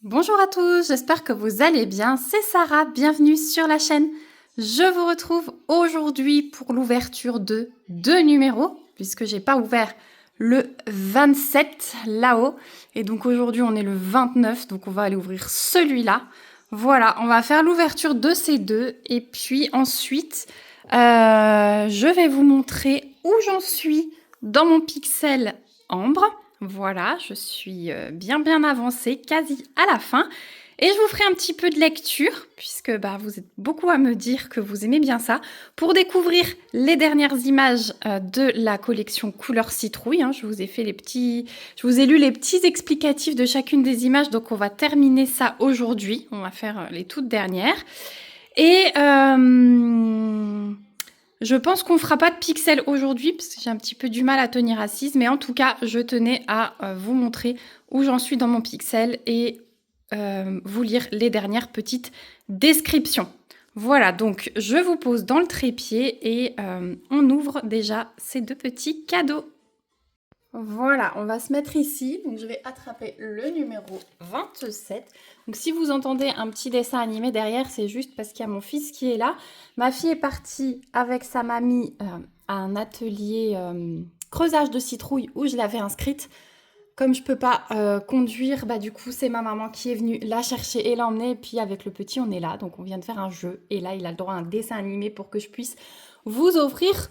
Bonjour à tous, j'espère que vous allez bien. C'est Sarah, bienvenue sur la chaîne. Je vous retrouve aujourd'hui pour l'ouverture de 2 numéros, puisque j'ai pas ouvert le 27 là-haut. Et donc aujourd'hui on est le 29, donc on va aller ouvrir celui-là. Voilà, on va faire l'ouverture de ces deux. Et puis ensuite, je vais vous montrer où j'en suis dans mon pixel ambre. Voilà, je suis bien avancée, quasi à la fin. Et je vous ferai un petit peu de lecture, puisque vous êtes beaucoup à me dire que vous aimez bien ça, pour découvrir les dernières images de la collection Couleur Citrouille. Je vous ai lu les petits explicatifs de chacune des images, donc on va terminer ça aujourd'hui. On va faire les toutes dernières. Et je pense qu'on fera pas de pixels aujourd'hui parce que j'ai un petit peu du mal à tenir assise, mais en tout cas, je tenais à vous montrer où j'en suis dans mon pixel et vous lire les dernières petites descriptions. Voilà, donc je vous pose dans le trépied et on ouvre déjà ces deux petits cadeaux. Voilà, on va se mettre ici. Donc je vais attraper le numéro 27. Donc si vous entendez un petit dessin animé derrière, c'est juste parce qu'il y a mon fils qui est là. Ma fille est partie avec sa mamie à un atelier creusage de citrouille où je l'avais inscrite. Comme je peux pas conduire, du coup c'est ma maman qui est venue la chercher et l'emmener. Et puis avec le petit, on est là. Donc on vient de faire un jeu. Et là, il a le droit à un dessin animé pour que je puisse vous ouvrir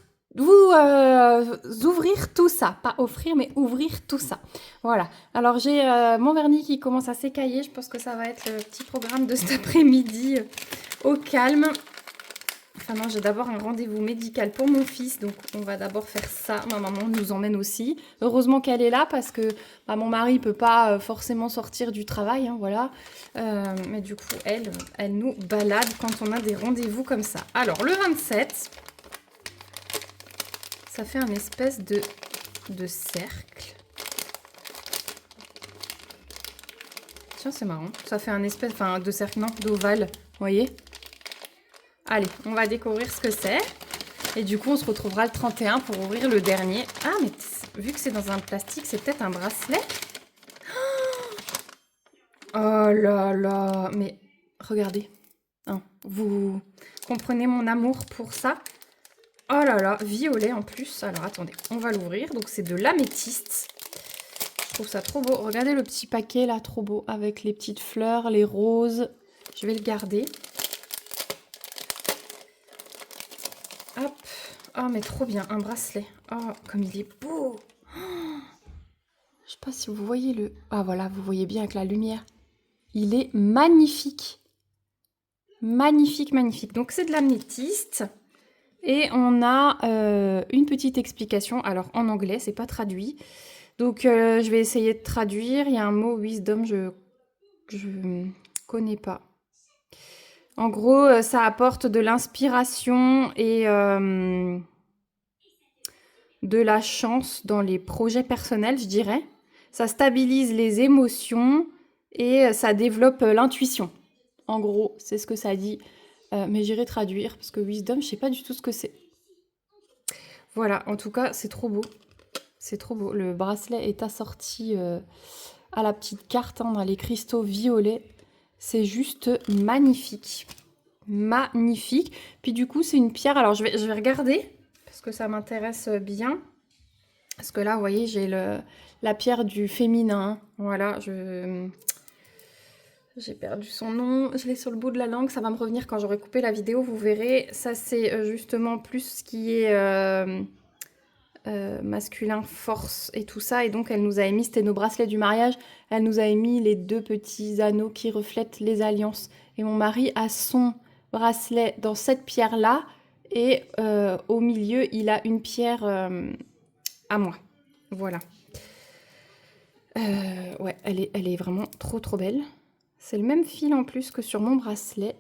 tout ça. Pas offrir, mais ouvrir tout ça. Voilà. Alors j'ai mon vernis qui commence à s'écailler. Je pense que ça va être le petit programme de cet après-midi au calme. Enfin non, j'ai d'abord un rendez-vous médical pour mon fils, donc on va d'abord faire ça. Ma maman nous emmène aussi. Heureusement qu'elle est là parce que mon mari ne peut pas forcément sortir du travail, voilà. Mais du coup, elle nous balade quand on a des rendez-vous comme ça. Alors, le 27, ça fait un espèce de cercle. Tiens, c'est marrant. Ça fait un espèce, de cercle, non, d'ovale, vous voyez ? Allez, on va découvrir ce que c'est. Et du coup, on se retrouvera le 31 pour ouvrir le dernier. Ah, mais vu que c'est dans un plastique, c'est peut-être un bracelet. Oh là là, mais regardez. Vous comprenez mon amour pour ça. Oh là là, violet en plus. Alors attendez, on va l'ouvrir. Donc c'est de l'améthyste. Je trouve ça trop beau. Regardez le petit paquet là, trop beau. Avec les petites fleurs, les roses. Je vais le garder. Hop. Oh, mais trop bien, un bracelet. Oh, comme il est beau. Oh, je sais pas si vous voyez le... Ah voilà, vous voyez bien avec la lumière. Il est magnifique. Magnifique, magnifique. Donc c'est de l'améthyste. Et on a une petite explication. Alors en anglais, c'est pas traduit. Donc je vais essayer de traduire. Il y a un mot wisdom, je connais pas. En gros, ça apporte de l'inspiration et de la chance dans les projets personnels, je dirais. Ça stabilise les émotions et ça développe l'intuition. En gros, c'est ce que ça dit. Mais j'irai traduire parce que wisdom, je sais pas du tout ce que c'est. Voilà, en tout cas, c'est trop beau. C'est trop beau. Le bracelet est assorti à la petite carte dans les cristaux violets. C'est juste magnifique. Magnifique. Puis du coup, c'est une pierre. Alors, je vais regarder parce que ça m'intéresse bien. Parce que là, vous voyez, j'ai la pierre du féminin. Voilà, j'ai perdu son nom. Je l'ai sur le bout de la langue. Ça va me revenir quand j'aurai coupé la vidéo. Vous verrez. Ça, c'est justement plus ce qui est masculin, force et tout ça. Et donc, elle nous a émis, c'était nos bracelets du mariage. Elle nous a émis les deux petits anneaux qui reflètent les alliances. Et mon mari a son bracelet dans cette pierre-là. Et au milieu, il a une pierre à moi. Voilà. Ouais, elle est vraiment trop belle. C'est le même fil en plus que sur mon bracelet.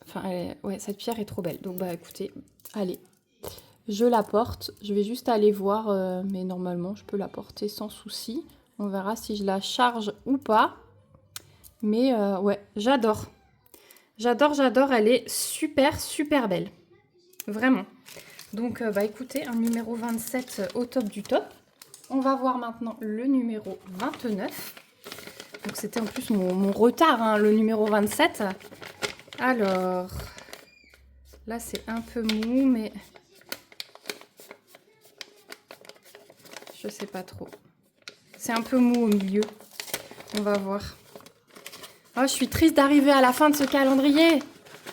Enfin, ouais, cette pierre est trop belle. Donc, écoutez, allez, je la porte. Je vais juste aller voir, mais normalement, je peux la porter sans souci. On verra si je la charge ou pas. Mais ouais, j'adore. J'adore. Elle est super belle. Vraiment. Donc, écoutez, un numéro 27 au top du top. On va voir maintenant le numéro 29. Donc c'était en plus mon retard, hein, le numéro 27. Alors, là c'est un peu mou, mais je sais pas trop. C'est un peu mou au milieu. On va voir. Oh, je suis triste d'arriver à la fin de ce calendrier.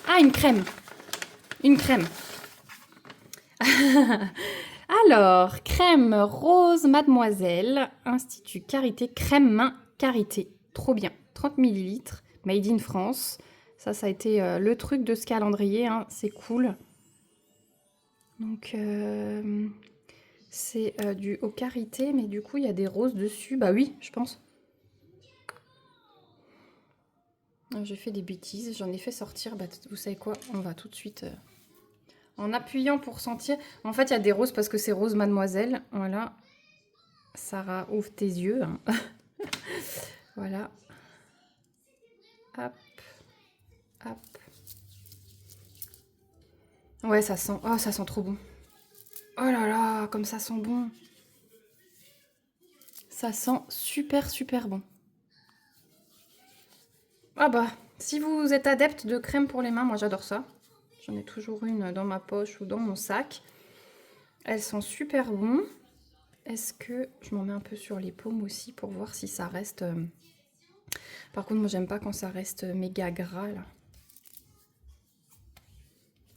Ah, une crème. Une crème. Alors, crème rose mademoiselle, Institut Carité, crème main Carité. Trop bien. 30 ml, made in France. Ça a été le truc de ce calendrier, hein. C'est cool. Donc, c'est du au Carité, mais du coup, il y a des roses dessus. Bah oui, je pense. J'ai fait des bêtises, j'en ai fait sortir. Bah, vous savez quoi? On va tout de suite... en appuyant pour sentir. En fait, il y a des roses parce que c'est rose mademoiselle. Voilà. Sarah, ouvre tes yeux. Hein. Voilà. Hop. Hop. Ouais, ça sent... Oh, ça sent trop bon. Oh là là, comme ça sent bon. Ça sent super, super bon. Ah bah, si vous êtes adepte de crème pour les mains, moi j'adore ça. J'en ai toujours une dans ma poche ou dans mon sac. Elles sont super bon. Est-ce que je m'en mets un peu sur les paumes aussi pour voir si ça reste... Par contre, moi j'aime pas quand ça reste méga gras là.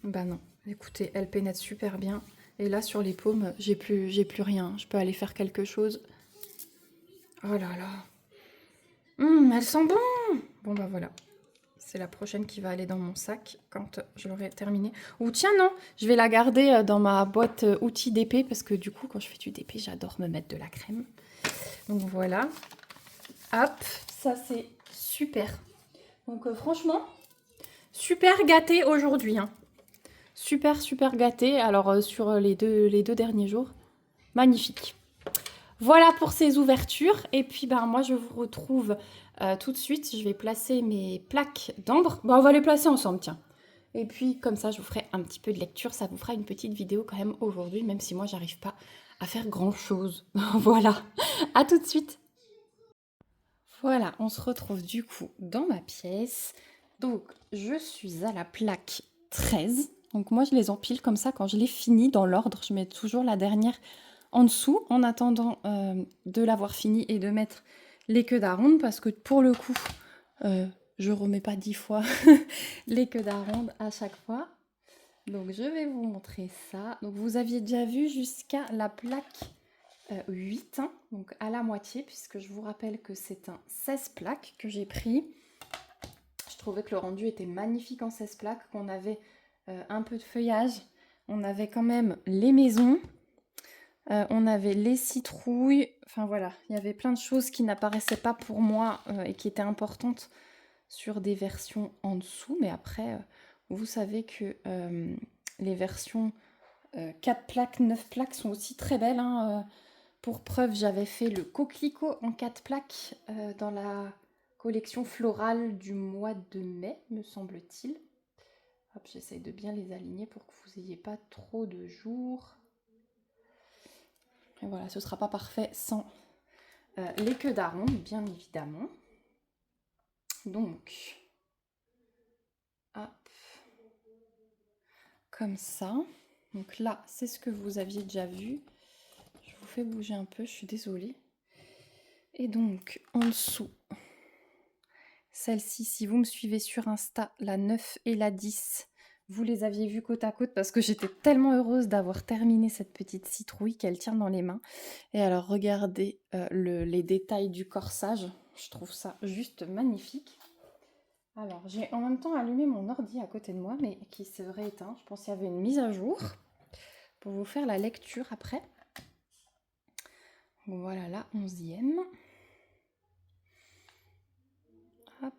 Bah non, écoutez, elle pénètre super bien. Et là sur les paumes, j'ai plus rien. Je peux aller faire quelque chose. Oh là là. Elle sent bon. Bon bah voilà. C'est la prochaine qui va aller dans mon sac quand je l'aurai terminé. Ou tiens non, je vais la garder dans ma boîte outils d'épée parce que du coup quand je fais du DP, j'adore me mettre de la crème. Donc voilà. Hop, ça c'est super. Donc franchement, super gâtée aujourd'hui. Hein. Super, super gâtée. Alors sur les deux derniers jours, magnifique. Voilà pour ces ouvertures. Et puis ben, moi je vous retrouve tout de suite. Je vais placer mes plaques d'ambre. Bon, on va les placer ensemble, tiens. Et puis comme ça je vous ferai un petit peu de lecture. Ça vous fera une petite vidéo quand même aujourd'hui, même si moi j'arrive pas à faire grand chose. Voilà, à tout de suite. Voilà, on se retrouve du coup dans ma pièce. Donc, je suis à la plaque 13. Donc, moi, je les empile comme ça quand je les finis dans l'ordre. Je mets toujours la dernière en dessous en attendant de l'avoir fini et de mettre les queues d'aronde parce que pour le coup, je remets pas 10 fois les queues d'aronde à chaque fois. Donc, je vais vous montrer ça. Donc, vous aviez déjà vu jusqu'à la plaque 8, hein, donc à la moitié, puisque je vous rappelle que c'est un 16 plaques que j'ai pris. Je trouvais que le rendu était magnifique en 16 plaques, qu'on avait un peu de feuillage, on avait quand même les maisons, on avait les citrouilles, enfin voilà, il y avait plein de choses qui n'apparaissaient pas pour moi et qui étaient importantes sur des versions en dessous, mais après, vous savez que les versions 4 plaques, 9 plaques sont aussi très belles, hein, pour preuve, j'avais fait le coquelicot en 4 plaques dans la collection florale du mois de mai, me semble-t-il. Hop, j'essaye de bien les aligner pour que vous n'ayez pas trop de jours. Et voilà, ce ne sera pas parfait sans les queues d'aronde, bien évidemment. Donc, hop, comme ça. Donc là, c'est ce que vous aviez déjà vu. Je vous fais bouger un peu, je suis désolée. Et donc, en dessous, celle-ci, si vous me suivez sur Insta, la 9 et la 10, vous les aviez vues côte à côte parce que j'étais tellement heureuse d'avoir terminé cette petite citrouille qu'elle tient dans les mains. Et alors, regardez les détails du corsage. Je trouve ça juste magnifique. Alors, j'ai en même temps allumé mon ordi à côté de moi, mais qui serait éteint. Je pense qu'il y avait une mise à jour pour vous faire la lecture après. Voilà la 11e. Hop.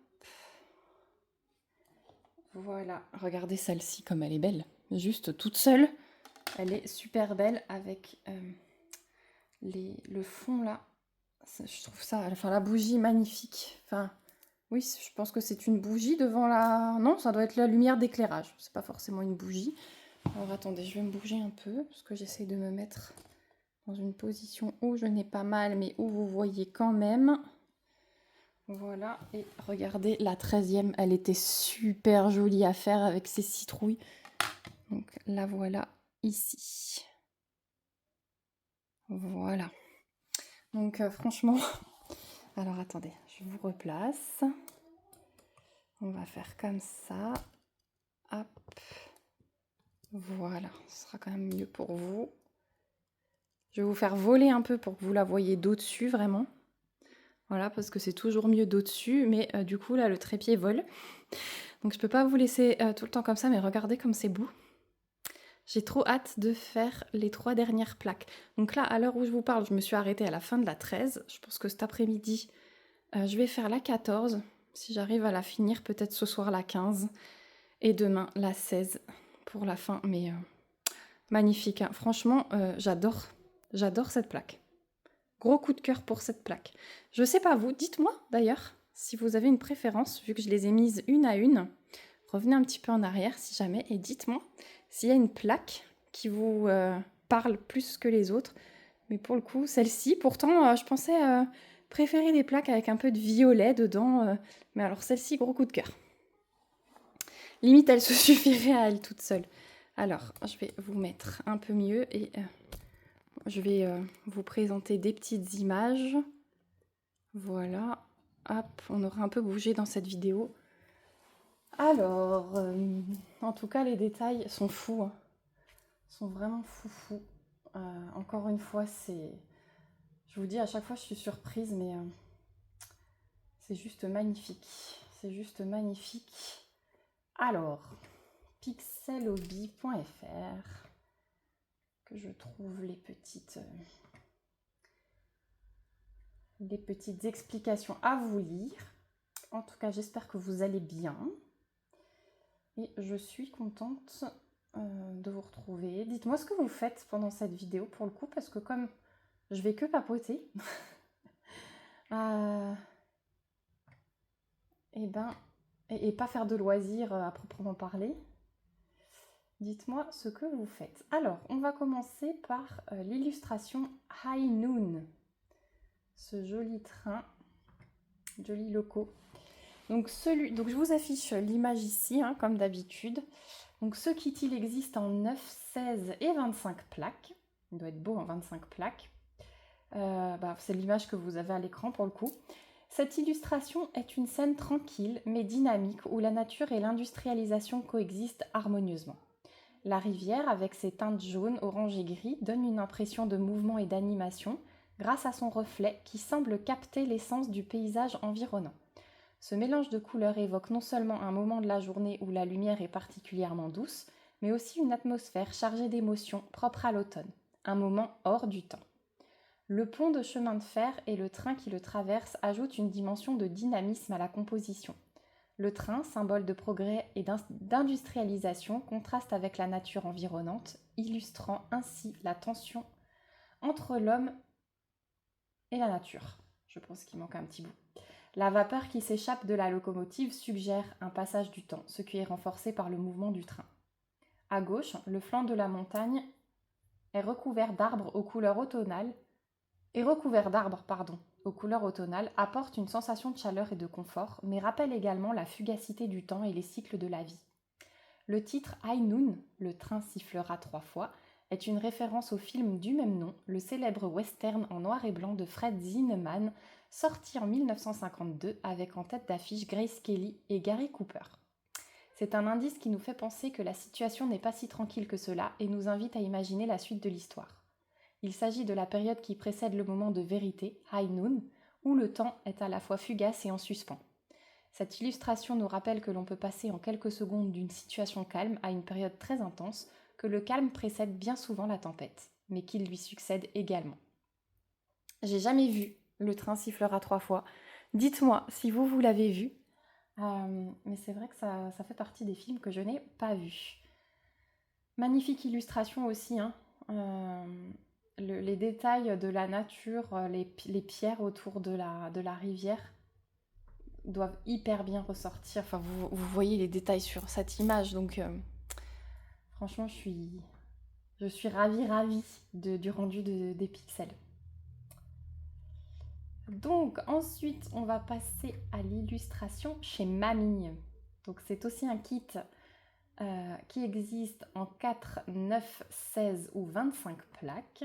Voilà, regardez celle-ci comme elle est belle. Juste toute seule. Elle est super belle avec le fond là. Je trouve ça, enfin la bougie magnifique. Enfin, oui, je pense que c'est une bougie devant la... Non, ça doit être la lumière d'éclairage. C'est pas forcément une bougie. Alors attendez, je vais me bouger un peu parce que j'essaie de me mettre dans une position où je n'ai pas mal, mais où vous voyez quand même. Voilà, et regardez, la 13e, elle était super jolie à faire avec ses citrouilles. Donc la voilà ici. Voilà. Donc franchement, alors attendez, je vous replace. On va faire comme ça. Hop. Voilà, ce sera quand même mieux pour vous. Je vais vous faire voler un peu pour que vous la voyez d'au-dessus, vraiment. Voilà, parce que c'est toujours mieux d'au-dessus, mais du coup, là, le trépied vole. Donc, je peux pas vous laisser tout le temps comme ça, mais regardez comme c'est beau. J'ai trop hâte de faire les 3 dernières plaques. Donc là, à l'heure où je vous parle, je me suis arrêtée à la fin de la 13. Je pense que cet après-midi, je vais faire la 14. Si j'arrive à la finir, peut-être ce soir la 15. Et demain, la 16 pour la fin. Mais magnifique, hein. Franchement, j'adore cette plaque. Gros coup de cœur pour cette plaque. Je sais pas vous, dites-moi d'ailleurs si vous avez une préférence, vu que je les ai mises une à une. Revenez un petit peu en arrière si jamais et dites-moi s'il y a une plaque qui vous parle plus que les autres. Mais pour le coup, celle-ci, pourtant, je pensais préférer des plaques avec un peu de violet dedans. Mais alors celle-ci, gros coup de cœur. Limite, elle se suffirait à elle toute seule. Alors, je vais vous mettre un peu mieux et je vais vous présenter des petites images. Voilà. Hop, on aura un peu bougé dans cette vidéo. Alors, en tout cas, les détails sont fous. Hein. Sont vraiment fous. Encore une fois, c'est... Je vous dis, à chaque fois, je suis surprise, mais c'est juste magnifique. C'est juste magnifique. Alors, pixelhobby.fr, que je trouve les petites explications à vous lire. En tout cas, j'espère que vous allez bien. Et je suis contente de vous retrouver. Dites-moi ce que vous faites pendant cette vidéo pour le coup, parce que comme je vais que papoter, et pas faire de loisirs à proprement parler, dites-moi ce que vous faites. Alors, on va commencer par l'illustration High Noon. Ce joli train, joli loco. Donc je vous affiche l'image ici, hein, comme d'habitude. Donc ce kit, il existe en 9, 16 et 25 plaques. Il doit être beau en 25 plaques. C'est l'image que vous avez à l'écran pour le coup. Cette illustration est une scène tranquille mais dynamique où la nature et l'industrialisation coexistent harmonieusement. La rivière, avec ses teintes jaunes, orange et gris, donne une impression de mouvement et d'animation grâce à son reflet qui semble capter l'essence du paysage environnant. Ce mélange de couleurs évoque non seulement un moment de la journée où la lumière est particulièrement douce, mais aussi une atmosphère chargée d'émotions propre à l'automne, un moment hors du temps. Le pont de chemin de fer et le train qui le traverse ajoutent une dimension de dynamisme à la composition. Le train, symbole de progrès et d'industrialisation, contraste avec la nature environnante, illustrant ainsi la tension entre l'homme et la nature. Je pense qu'il manque un petit bout. La vapeur qui s'échappe de la locomotive suggère un passage du temps, ce qui est renforcé par le mouvement du train. À gauche, le flanc de la montagne est recouvert d'arbres aux couleurs automnales, apporte une sensation de chaleur et de confort, mais rappelle également la fugacité du temps et les cycles de la vie. Le titre High Noon, le train sifflera 3 fois, est une référence au film du même nom, le célèbre western en noir et blanc de Fred Zinnemann, sorti en 1952 avec en tête d'affiche Grace Kelly et Gary Cooper. C'est un indice qui nous fait penser que la situation n'est pas si tranquille que cela et nous invite à imaginer la suite de l'histoire. Il s'agit de la période qui précède le moment de vérité, High Noon, où le temps est à la fois fugace et en suspens. Cette illustration nous rappelle que l'on peut passer en quelques secondes d'une situation calme à une période très intense, que le calme précède bien souvent la tempête, mais qu'il lui succède également. J'ai jamais vu Le train sifflera 3 fois. Dites-moi si vous l'avez vu. Mais c'est vrai que ça fait partie des films que je n'ai pas vus. Magnifique illustration aussi, hein. Les détails de la nature, les pierres autour de la rivière doivent hyper bien ressortir. Enfin, vous voyez les détails sur cette image, donc franchement, je suis ravie du rendu des pixels. Donc ensuite, on va passer à l'illustration chez Mamie. Donc c'est aussi un kit qui existe en 4, 9, 16 ou 25 plaques.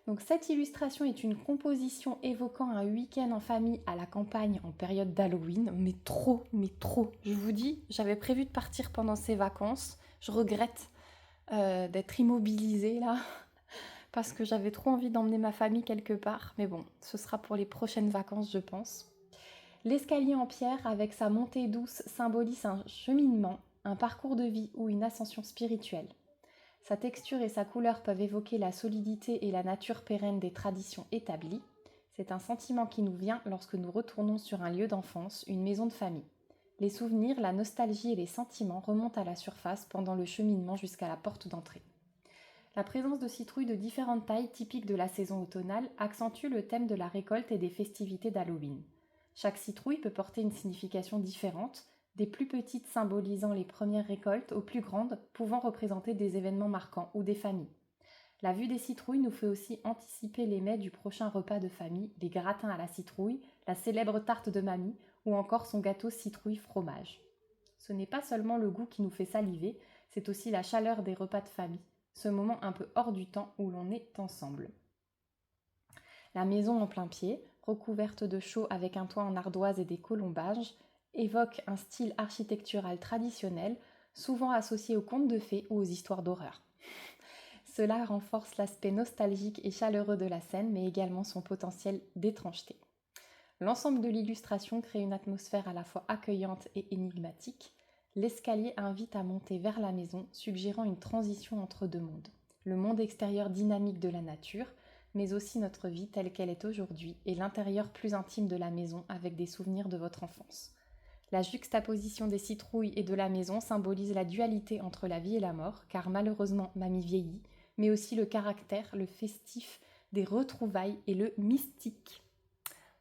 Donc cette illustration est une composition évoquant un week-end en famille à la campagne en période d'Halloween. Mais trop. Je vous dis, j'avais prévu de partir pendant ces vacances. Je regrette d'être immobilisée là parce que j'avais trop envie d'emmener ma famille quelque part. Mais bon, ce sera pour les prochaines vacances, je pense. L'escalier en pierre avec sa montée douce symbolise un cheminement, un parcours de vie ou une ascension spirituelle. Sa texture et sa couleur peuvent évoquer la solidité et la nature pérenne des traditions établies. C'est un sentiment qui nous vient lorsque nous retournons sur un lieu d'enfance, une maison de famille. Les souvenirs, la nostalgie et les sentiments remontent à la surface pendant le cheminement jusqu'à la porte d'entrée. La présence de citrouilles de différentes tailles typiques de la saison automnale accentue le thème de la récolte et des festivités d'Halloween. Chaque citrouille peut porter une signification différente, des plus petites symbolisant les premières récoltes aux plus grandes pouvant représenter des événements marquants ou des familles. La vue des citrouilles nous fait aussi anticiper les mets du prochain repas de famille, les gratins à la citrouille, la célèbre tarte de mamie ou encore son gâteau citrouille fromage. Ce n'est pas seulement le goût qui nous fait saliver, c'est aussi la chaleur des repas de famille, ce moment un peu hors du temps où l'on est ensemble. La maison en plein pied, recouverte de chaux avec un toit en ardoise et des colombages, évoque un style architectural traditionnel, souvent associé aux contes de fées ou aux histoires d'horreur. Cela renforce l'aspect nostalgique et chaleureux de la scène, mais également son potentiel d'étrangeté. L'ensemble de l'illustration crée une atmosphère à la fois accueillante et énigmatique. L'escalier invite à monter vers la maison, suggérant une transition entre deux mondes. Le monde extérieur dynamique de la nature, mais aussi notre vie telle qu'elle est aujourd'hui, et l'intérieur plus intime de la maison avec des souvenirs de votre enfance. La juxtaposition des citrouilles et de la maison symbolise la dualité entre la vie et la mort, car malheureusement mamie vieillit, mais aussi le caractère, le festif des retrouvailles et le mystique.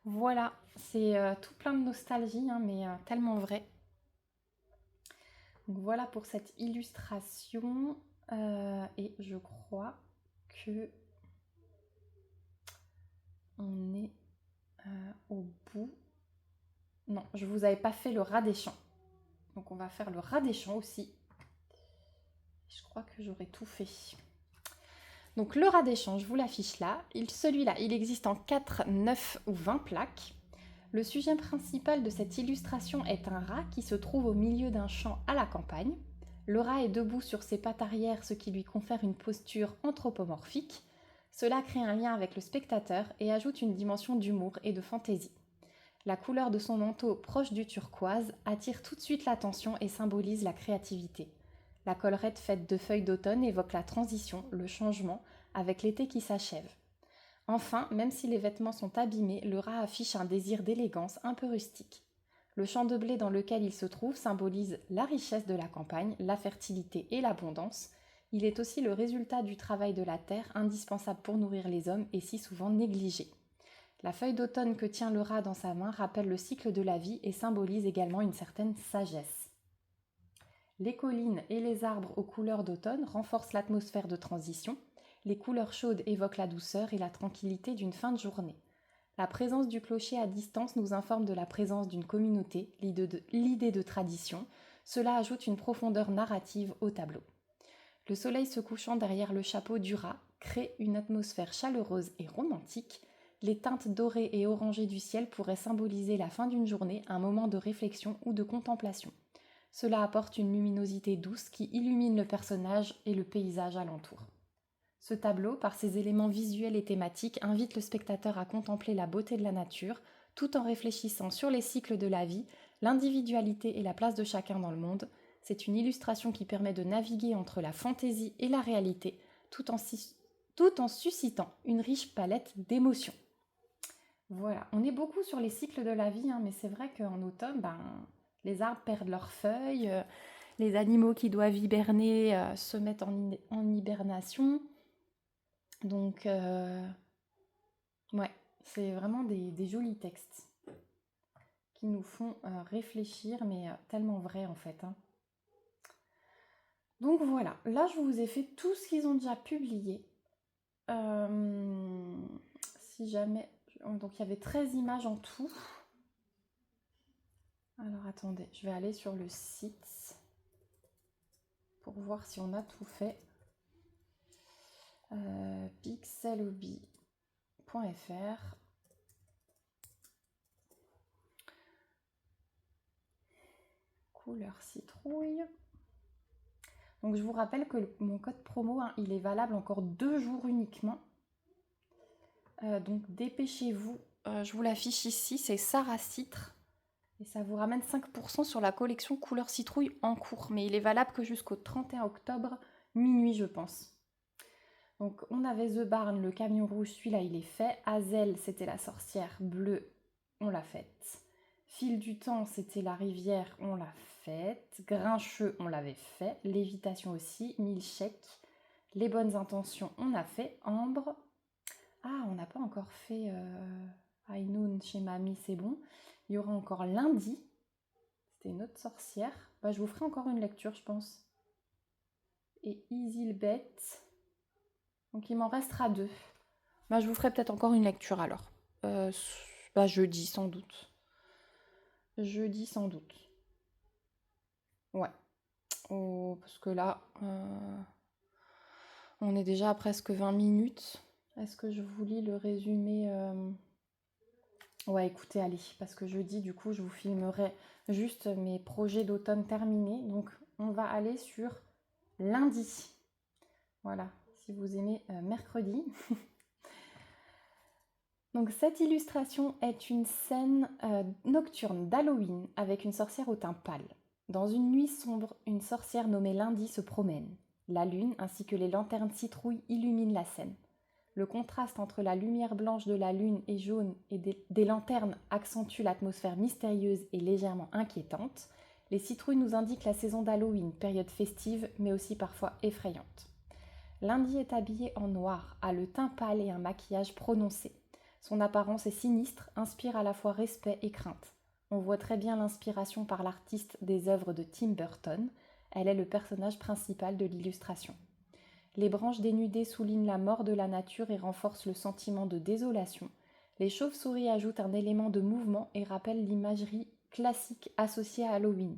Voilà, c'est tout plein de nostalgie, hein, mais tellement vrai. Donc voilà pour cette illustration, et je crois que on est au bout. Non, je vous avais pas fait le rat des champs. Donc on va faire le rat des champs aussi. Je crois que j'aurai tout fait. Donc le rat des champs, je vous l'affiche là. Celui-là, il existe en 4, 9 ou 20 plaques. Le sujet principal de cette illustration est un rat qui se trouve au milieu d'un champ à la campagne. Le rat est debout sur ses pattes arrière, ce qui lui confère une posture anthropomorphique. Cela crée un lien avec le spectateur et ajoute une dimension d'humour et de fantaisie. La couleur de son manteau proche du turquoise attire tout de suite l'attention et symbolise la créativité. La collerette faite de feuilles d'automne évoque la transition, le changement, avec l'été qui s'achève. Enfin, même si les vêtements sont abîmés, le rat affiche un désir d'élégance un peu rustique. Le champ de blé dans lequel il se trouve symbolise la richesse de la campagne, la fertilité et l'abondance. Il est aussi le résultat du travail de la terre, indispensable pour nourrir les hommes et si souvent négligé. La feuille d'automne que tient le rat dans sa main rappelle le cycle de la vie et symbolise également une certaine sagesse. Les collines et les arbres aux couleurs d'automne renforcent l'atmosphère de transition. Les couleurs chaudes évoquent la douceur et la tranquillité d'une fin de journée. La présence du clocher à distance nous informe de la présence d'une communauté, l'idée de tradition. Cela ajoute une profondeur narrative au tableau. Le soleil se couchant derrière le chapeau du rat crée une atmosphère chaleureuse et romantique. Les teintes dorées et orangées du ciel pourraient symboliser la fin d'une journée, un moment de réflexion ou de contemplation. Cela apporte une luminosité douce qui illumine le personnage et le paysage alentour. Ce tableau, par ses éléments visuels et thématiques, invite le spectateur à contempler la beauté de la nature, tout en réfléchissant sur les cycles de la vie, l'individualité et la place de chacun dans le monde. C'est une illustration qui permet de naviguer entre la fantaisie et la réalité, tout en suscitant une riche palette d'émotions. Voilà, on est beaucoup sur les cycles de la vie, hein, mais c'est vrai qu'en automne, les arbres perdent leurs feuilles, les animaux qui doivent hiberner se mettent en hibernation. Donc, ouais, c'est vraiment des jolis textes qui nous font réfléchir, mais tellement vrai en fait. Hein. Donc voilà, là je vous ai fait tout ce qu'ils ont déjà publié. Si jamais... Donc il y avait 13 images en tout. Alors attendez, je vais aller sur le site pour voir si on a tout fait. Pixelhobby.fr. Couleur citrouille. Donc je vous rappelle que mon code promo, il est valable encore 2 jours uniquement. Donc dépêchez-vous. Je vous l'affiche ici, c'est Sarah Citre. Et ça vous ramène 5% sur la collection couleur citrouille en cours. Mais il est valable que jusqu'au 31 octobre, minuit je pense. Donc on avait The Barn, le camion rouge, celui-là il est fait. Hazel, c'était la sorcière bleue, on l'a faite. Fil du temps, c'était la rivière, on l'a faite. Grincheux, on l'avait fait. Lévitation aussi. Milkshake. Les bonnes intentions, on a fait. Ambre. Ah, on n'a pas encore fait High Noon chez Mamie, c'est bon. Il y aura encore lundi. C'était une autre sorcière. Bah, je vous ferai encore une lecture, je pense. Et Isilbet. Donc il m'en restera 2. Bah, je vous ferai peut-être encore une lecture alors. Jeudi sans doute. Jeudi sans doute. Ouais. Oh, parce que là, on est déjà à presque 20 minutes. Est-ce que je vous lis le résumé Ouais, écoutez, allez, parce que jeudi, du coup, je vous filmerai juste mes projets d'automne terminés. Donc, on va aller sur lundi. Voilà, si vous aimez mercredi. Donc, cette illustration est une scène nocturne d'Halloween avec une sorcière au teint pâle. Dans une nuit sombre, une sorcière nommée Lundi se promène. La lune ainsi que les lanternes citrouilles illuminent la scène. Le contraste entre la lumière blanche de la lune et jaune et des lanternes accentue l'atmosphère mystérieuse et légèrement inquiétante. Les citrouilles nous indiquent la saison d'Halloween, période festive mais aussi parfois effrayante. Lundi est habillée en noir, a le teint pâle et un maquillage prononcé. Son apparence est sinistre, inspire à la fois respect et crainte. On voit très bien l'inspiration par l'artiste des œuvres de Tim Burton. Elle est le personnage principal de l'illustration. Les branches dénudées soulignent la mort de la nature et renforcent le sentiment de désolation. Les chauves-souris ajoutent un élément de mouvement et rappellent l'imagerie classique associée à Halloween.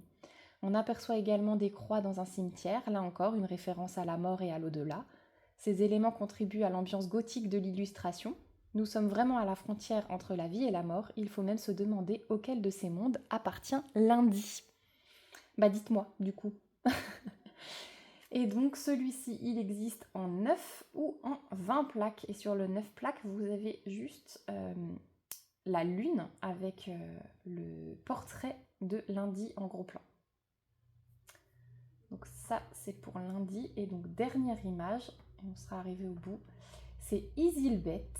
On aperçoit également des croix dans un cimetière, là encore une référence à la mort et à l'au-delà. Ces éléments contribuent à l'ambiance gothique de l'illustration. Nous sommes vraiment à la frontière entre la vie et la mort, il faut même se demander auquel de ces mondes appartient Lundi. Bah dites-moi, du coup. Et donc celui-ci, il existe en 9 ou en 20 plaques. Et sur le 9 plaques, vous avez juste la lune avec le portrait de Lundi en gros plan. Donc ça, c'est pour Lundi. Et donc dernière image, et on sera arrivé au bout, c'est Isilbet.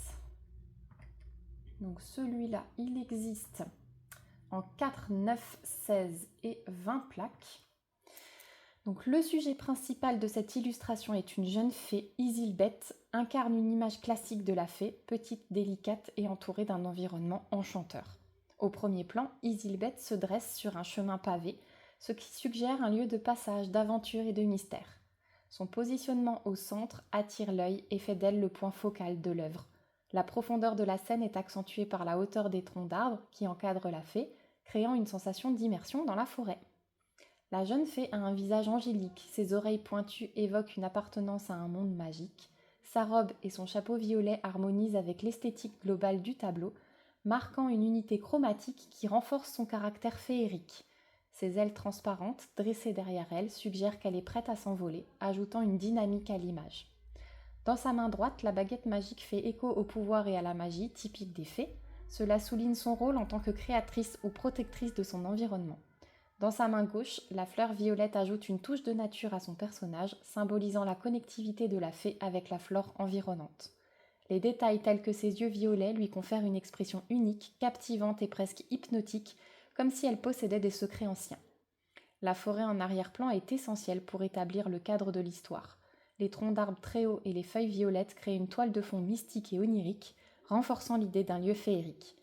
Donc celui-là, il existe en 4, 9, 16 et 20 plaques. Donc le sujet principal de cette illustration est une jeune fée, Isilbet, incarne une image classique de la fée, petite, délicate et entourée d'un environnement enchanteur. Au premier plan, Isilbet se dresse sur un chemin pavé, ce qui suggère un lieu de passage, d'aventure et de mystère. Son positionnement au centre attire l'œil et fait d'elle le point focal de l'œuvre. La profondeur de la scène est accentuée par la hauteur des troncs d'arbres qui encadrent la fée, créant une sensation d'immersion dans la forêt. La jeune fée a un visage angélique, ses oreilles pointues évoquent une appartenance à un monde magique. Sa robe et son chapeau violet harmonisent avec l'esthétique globale du tableau, marquant une unité chromatique qui renforce son caractère féerique. Ses ailes transparentes, dressées derrière elle, suggèrent qu'elle est prête à s'envoler, ajoutant une dynamique à l'image. Dans sa main droite, la baguette magique fait écho au pouvoir et à la magie, typique des fées. Cela souligne son rôle en tant que créatrice ou protectrice de son environnement. Dans sa main gauche, la fleur violette ajoute une touche de nature à son personnage, symbolisant la connectivité de la fée avec la flore environnante. Les détails tels que ses yeux violets lui confèrent une expression unique, captivante et presque hypnotique, comme si elle possédait des secrets anciens. La forêt en arrière-plan est essentielle pour établir le cadre de l'histoire. Les troncs d'arbres très hauts et les feuilles violettes créent une toile de fond mystique et onirique, renforçant l'idée d'un lieu féerique.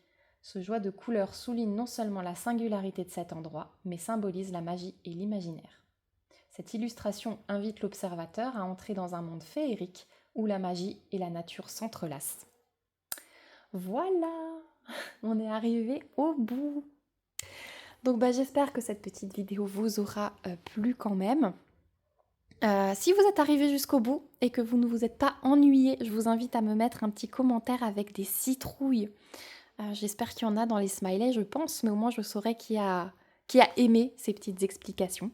Ce joie de couleurs souligne non seulement la singularité de cet endroit, mais symbolise la magie et l'imaginaire. Cette illustration invite l'observateur à entrer dans un monde féerique où la magie et la nature s'entrelacent. Voilà, on est arrivé au bout. Donc j'espère que cette petite vidéo vous aura plu quand même. Si vous êtes arrivé jusqu'au bout et que vous ne vous êtes pas ennuyé, je vous invite à me mettre un petit commentaire avec des citrouilles. J'espère qu'il y en a dans les smileys, je pense, mais au moins je saurai qui a aimé ces petites explications.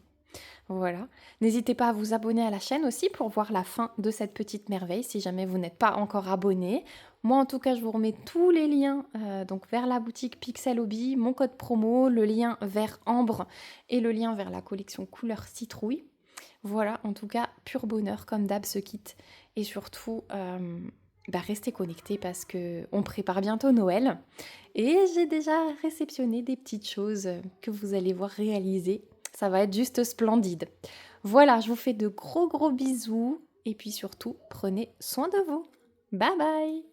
Voilà. N'hésitez pas à vous abonner à la chaîne aussi pour voir la fin de cette petite merveille si jamais vous n'êtes pas encore abonné. Moi en tout cas je vous remets tous les liens donc vers la boutique Pixel Hobby, mon code promo, le lien vers Ambre et le lien vers la collection couleur citrouille. Voilà, en tout cas, pur bonheur comme d'hab ce kit. Et surtout, restez connectés parce que on prépare bientôt Noël. Et j'ai déjà réceptionné des petites choses que vous allez voir réaliser. Ça va être juste splendide. Voilà, je vous fais de gros bisous. Et puis surtout, prenez soin de vous. Bye bye!